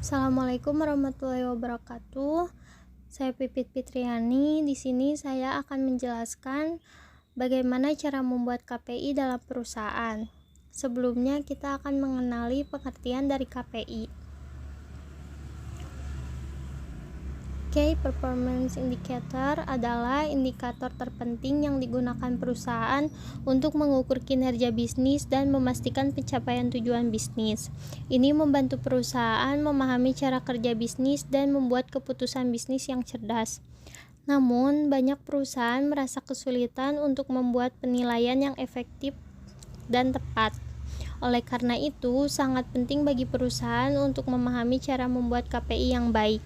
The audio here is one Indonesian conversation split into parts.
Assalamualaikum warahmatullahi wabarakatuh. Saya Pipit Fitriani. Di sini saya akan menjelaskan bagaimana cara membuat KPI dalam perusahaan. Sebelumnya kita akan mengenali pengertian dari KPI. Key Performance Indicator adalah indikator terpenting yang digunakan perusahaan untuk mengukur kinerja bisnis dan memastikan pencapaian tujuan bisnis. Ini membantu perusahaan memahami cara kerja bisnis dan membuat keputusan bisnis yang cerdas. Namun, banyak perusahaan merasa kesulitan untuk membuat penilaian yang efektif dan tepat. Oleh karena itu, sangat penting bagi perusahaan untuk memahami cara membuat KPI yang baik.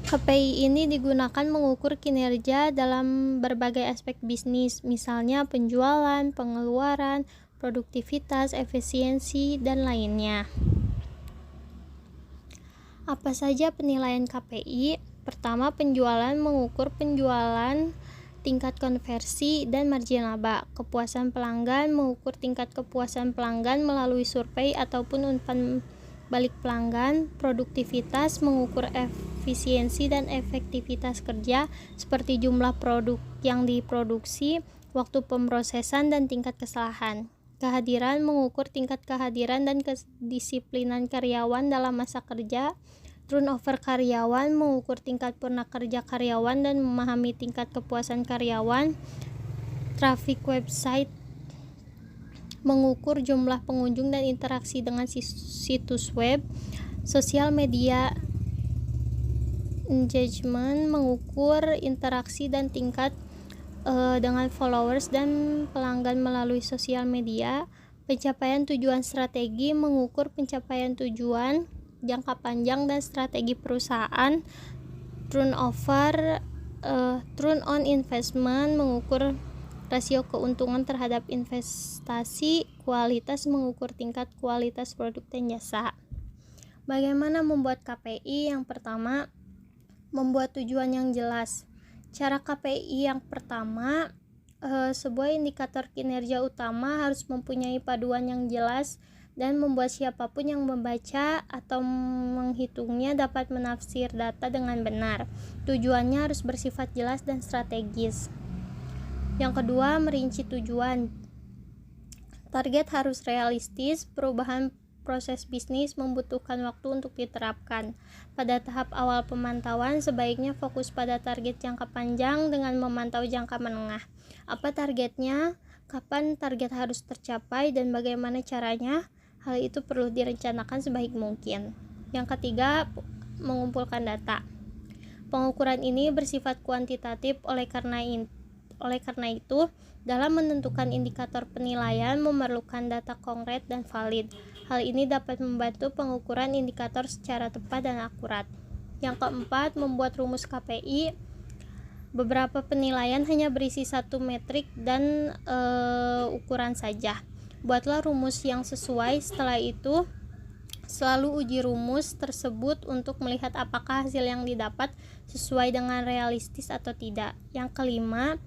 KPI ini digunakan mengukur kinerja dalam berbagai aspek bisnis, misalnya penjualan, pengeluaran, produktivitas, efisiensi, dan lainnya. Apa saja penilaian KPI? Pertama, penjualan mengukur penjualan, tingkat konversi, dan margin laba. Kepuasan pelanggan mengukur tingkat kepuasan pelanggan melalui survei ataupun umpan balik pelanggan. Produktivitas mengukur efisiensi dan efektivitas kerja seperti jumlah produk yang diproduksi, waktu pemrosesan, dan tingkat kesalahan. Kehadiran mengukur tingkat kehadiran dan kedisiplinan karyawan dalam masa kerja. Turnover karyawan mengukur tingkat purna kerja karyawan dan memahami tingkat kepuasan karyawan. Traffic website mengukur jumlah pengunjung dan interaksi dengan situs web. Sosial media engagement mengukur interaksi dan tingkat dengan followers dan pelanggan melalui sosial media. Pencapaian tujuan strategi mengukur pencapaian tujuan jangka panjang dan strategi perusahaan. Turn on investment mengukur rasio keuntungan terhadap investasi. Kualitas mengukur tingkat kualitas produk dan jasa. Bagaimana membuat KPI? Yang pertama, membuat tujuan yang jelas. Cara KPI yang pertama, sebuah indikator kinerja utama harus mempunyai paduan yang jelas dan membuat siapapun yang membaca atau menghitungnya dapat menafsir data dengan benar. Tujuannya harus bersifat jelas dan strategis. Yang kedua, merinci tujuan. Target harus realistis. Perubahan proses bisnis membutuhkan waktu untuk diterapkan. Pada tahap awal pemantauan, sebaiknya fokus pada target jangka panjang dengan memantau jangka menengah. Apa targetnya? Kapan target harus tercapai dan bagaimana caranya? Hal itu perlu direncanakan sebaik mungkin. Yang ketiga, mengumpulkan data. Pengukuran ini bersifat kuantitatif, oleh karena itu, dalam menentukan indikator penilaian memerlukan data konkret dan valid. Hal ini dapat membantu pengukuran indikator secara tepat dan akurat. Yang keempat, membuat rumus KPI. Beberapa penilaian hanya berisi satu metrik dan ukuran saja. Buatlah rumus yang sesuai. Setelah itu, selalu uji rumus tersebut untuk melihat apakah hasil yang didapat sesuai dengan realistis atau tidak. Yang kelima,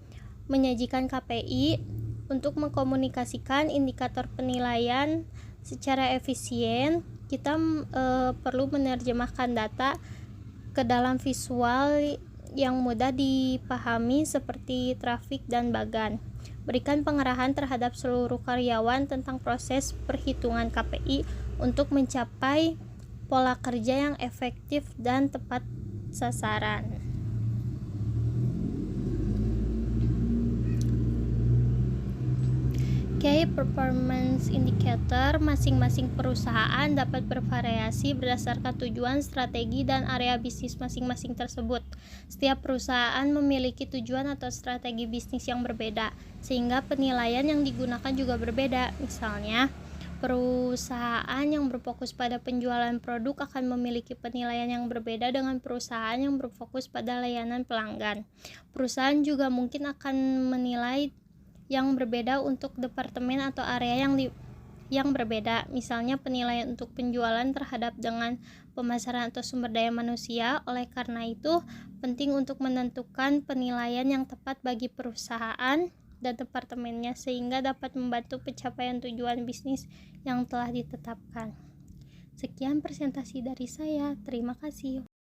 menyajikan KPI. Untuk mengkomunikasikan indikator penilaian secara efisien, kita perlu menerjemahkan data ke dalam visual yang mudah dipahami seperti grafik dan bagan. Berikan pengarahan terhadap seluruh karyawan tentang proses perhitungan KPI untuk mencapai pola kerja yang efektif dan tepat sasaran. Key Performance Indicator. Masing-masing perusahaan dapat bervariasi berdasarkan tujuan, strategi, dan area bisnis masing-masing tersebut. Setiap perusahaan memiliki tujuan atau strategi bisnis yang berbeda, sehingga penilaian yang digunakan juga berbeda. Misalnya, perusahaan yang berfokus pada penjualan produk akan memiliki penilaian yang berbeda dengan perusahaan yang berfokus pada layanan pelanggan. Perusahaan juga mungkin akan menilai yang berbeda untuk departemen atau area yang berbeda. Misalnya, penilaian untuk penjualan terhadap dengan pemasaran atau sumber daya manusia. Oleh karena itu, penting untuk menentukan penilaian yang tepat bagi perusahaan dan departemennya sehingga dapat membantu pencapaian tujuan bisnis yang telah ditetapkan. Sekian presentasi dari saya. Terima kasih.